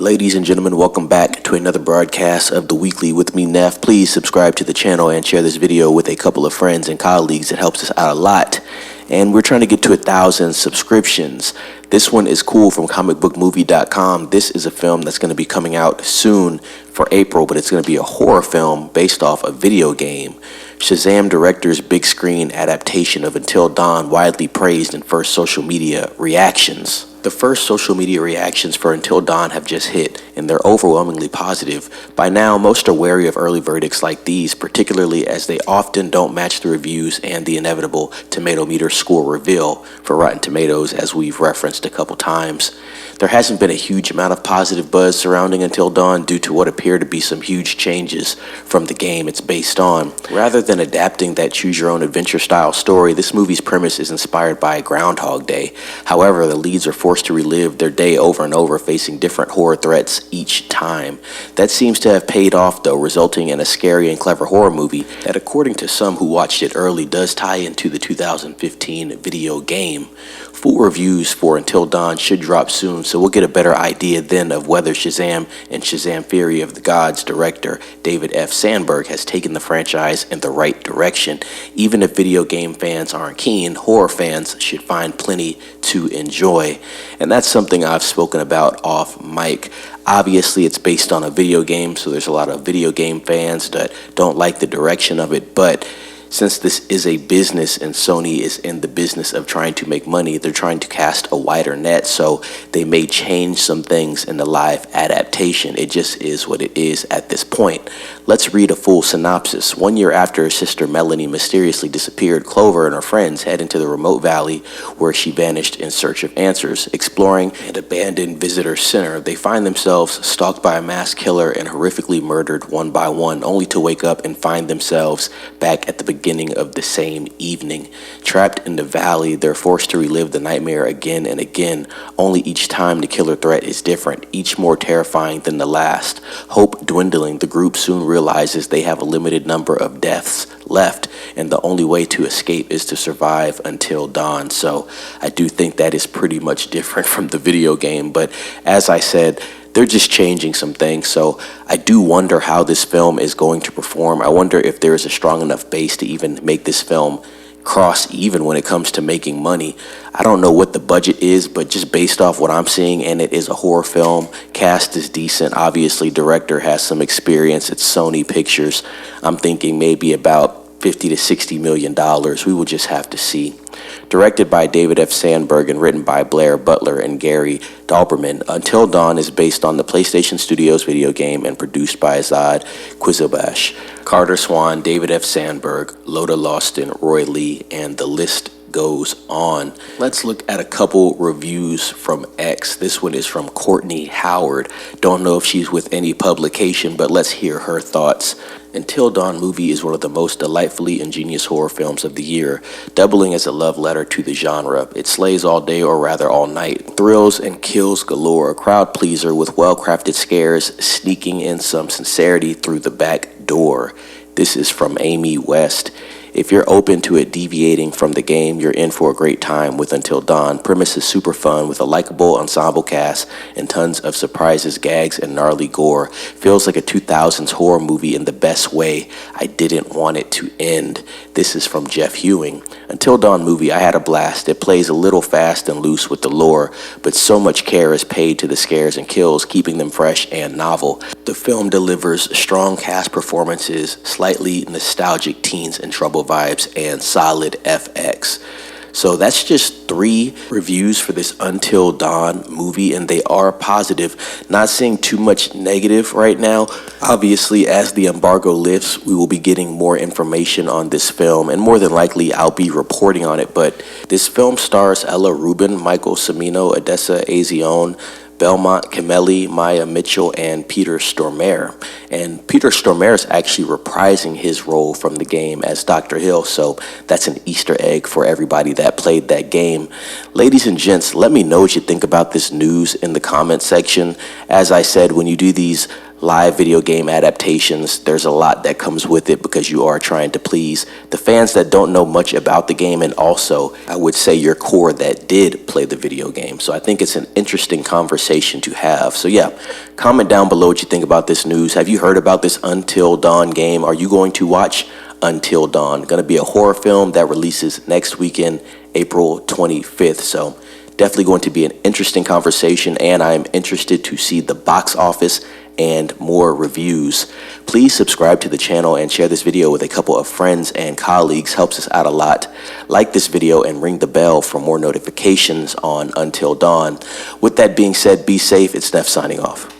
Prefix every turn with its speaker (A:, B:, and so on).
A: Ladies and gentlemen, welcome back to another broadcast of The Weekly with me, Neff. Please subscribe to the channel and share this video with a couple of friends and colleagues. It helps us out a lot. And we're trying to get to 1,000 subscriptions. This one is cool from comicbookmovie.com. This is a film that's going to be coming out soon for April, but it's going to be a horror film based off a video game. Shazam director's big screen adaptation of Until Dawn, widely praised in first social media reactions. The first social media reactions for Until Dawn have just hit, and they're overwhelmingly positive. By now, most are wary of early verdicts like these, particularly as they often don't match the reviews and the inevitable tomato meter score reveal for Rotten Tomatoes, as we've referenced a couple times. There hasn't been a huge amount of positive buzz surrounding Until Dawn due to what appear to be some huge changes from the game it's based on. Rather than adapting that choose-your-own-adventure style story, this movie's premise is inspired by Groundhog Day. However, the leads are forced to relive their day over and over, facing different horror threats each time. That seems to have paid off, though, resulting in a scary and clever horror movie that, according to some who watched it early, does tie into the 2015 video game. Full reviews for Until Dawn should drop soon, so we'll get a better idea then of whether Shazam and Shazam Fury of the Gods director David F. Sandberg has taken the franchise in the right direction. Even if video game fans aren't keen, horror fans should find plenty to enjoy. And that's something I've spoken about off mic. Obviously, it's based on a video game, so there's a lot of video game fans that don't like the direction of it, but since this is a business and Sony is in the business of trying to make money, they're trying to cast a wider net, so they may change some things in the live adaptation. It just is what it is at this point. Let's read a full synopsis. 1 year after her sister Melanie mysteriously disappeared, Clover and her friends head into the remote valley where she vanished in search of answers. Exploring an abandoned visitor center, they find themselves stalked by a mass killer and horrifically murdered one by one, only to wake up and find themselves back at the beginning of the same evening. Trapped in the valley, they're forced to relive the nightmare again and again, only each time the killer threat is different, each more terrifying than the last. Hope dwindling, the group soon realizes they have a limited number of deaths left, and the only way to escape is to survive until dawn. So I do think that is pretty much different from the video game, but as I said, they're just changing some things, so I do wonder how this film is going to perform. I wonder if there is a strong enough base to even make this film cross even when it comes to making money. I don't know what the budget is, but just based off what I'm seeing, and it is a horror film, cast is decent, obviously director has some experience, it's Sony Pictures. I'm thinking maybe about $50 to $60 million. We will just have to see. Directed by David F. Sandberg and written by Blair Butler and Gary Dalberman, Until Dawn is based on the PlayStation Studios video game and produced by Azad Quizabash, Carter Swan, David F. Sandberg, Loda Lawson, Roy Lee, and the list goes on. Let's look at a couple reviews from X. This one is from Courtney Howard. Don't know if she's with any publication, but let's hear her thoughts. Until Dawn movie is one of the most delightfully ingenious horror films of the year, doubling as a love letter to the genre. It slays all day, or rather all night. Thrills and kills galore, a crowd pleaser with well-crafted scares, sneaking in some sincerity through the back door. This is from Amy West. If you're open to it deviating from the game, you're in for a great time with Until Dawn. Premise is super fun with a likable ensemble cast and tons of surprises, gags, and gnarly gore. Feels like a 2000s horror movie in the best way. I didn't want it to end. This is from Jeff Hewing. Until Dawn movie, I had a blast. It plays a little fast and loose with the lore, but so much care is paid to the scares and kills, keeping them fresh and novel. The film delivers strong cast performances, slightly nostalgic teens in trouble vibes, and solid FX. So that's just 3 reviews for this Until Dawn movie, and they are positive. Not seeing too much negative right now. Obviously, as the embargo lifts, we will be getting more information on this film, and more than likely I'll be reporting on it. But this film stars Ella Rubin, Michael Cimino, Odessa Azione, Belmont Cameli, Maya Mitchell, and Peter Stormare. And Peter Stormare is actually reprising his role from the game as Dr. Hill, so that's an Easter egg for everybody that played that game. Ladies and gents, let me know what you think about this news in the comment section. As I said, when you do these live video game adaptations. There's a lot that comes with it because you are trying to please the fans that don't know much about the game, and also, I would say, your core that did play the video game. So I think it's an interesting conversation to have. So yeah, comment down below what you think about this news. Have you heard about this Until Dawn game? Are you going to watch Until Dawn? Going to be a horror film that releases next weekend, April 25th. So definitely going to be an interesting conversation, and I am interested to see the box office and more reviews. Please subscribe to the channel and share this video with a couple of friends and colleagues. Helps us out a lot. Like this video and ring the bell for more notifications on Until Dawn. With that being said, be safe. It's Neff signing off.